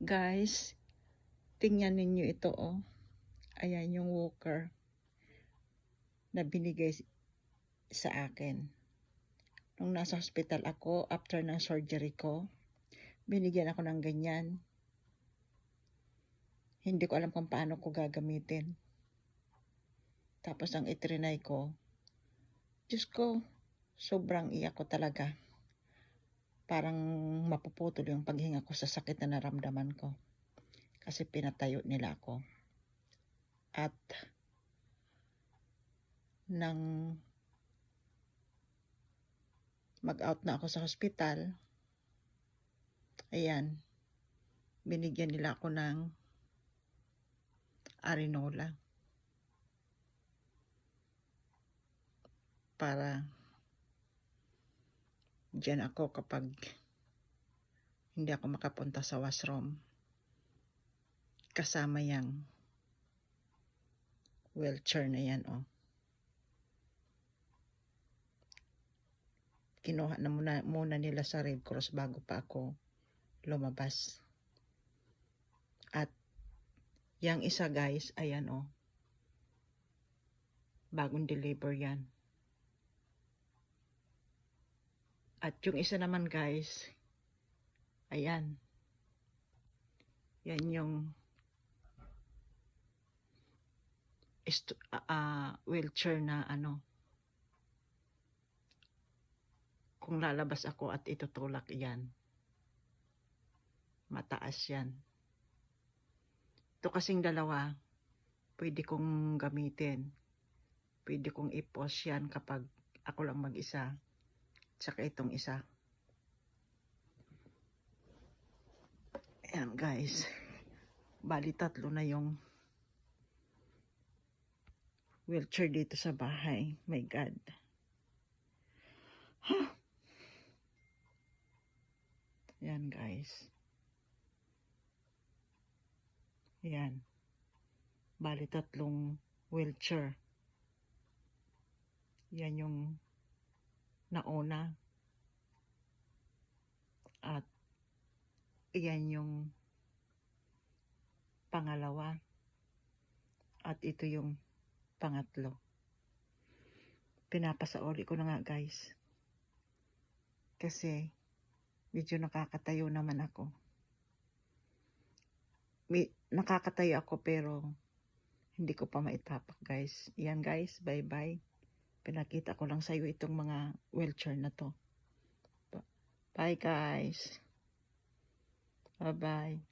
Guys, tingnan ninyo ito oh. Ayan yung walker na binigay sa akin. Nung nasa hospital ako, after ng surgery ko, binigyan ako ng ganyan. Hindi ko alam kung paano ko gagamitin. Tapos ang itrinay ko, Diyos ko, sobrang iyak ko talaga. Parang mapuputol yung paghinga ko sa sakit na naramdaman ko. Kasi pinatayo nila ako. At nang mag-out na ako sa hospital, ayan, binigyan nila ako ng Arinola para diyan ako kapag hindi ako makapunta sa washroom, kasama yung wheelchair na yan oh. Kinuha na muna nila sa Red Cross bago pa ako lumabas. At yang isa guys, ayan oh, bagong deliver yan. At yung isa naman guys, ayan, yan yung wheelchair na ano, kung lalabas ako at itutulak yan, mataas yan. Ito kasing dalawa, pwede kong gamitin, pwede kong i-pause yan kapag ako lang mag-isa, tsaka itong isa. Ayan guys, bali tatlo na yung wheelchair dito sa bahay. My God. Huh. Ayan guys. Ayan. Bali tatlong wheelchair. Yan yung nauna. At yan yung pangalawa. At ito yung pangatlo. Pinapasauli ko na nga guys. Kasi medyo nakakatayo naman ako. Nakakatayo ako pero hindi ko pa maitapak guys. Yan guys, bye bye. Pinakita ko lang sa iyo itong mga wheelchair na to. Bye guys. Bye bye.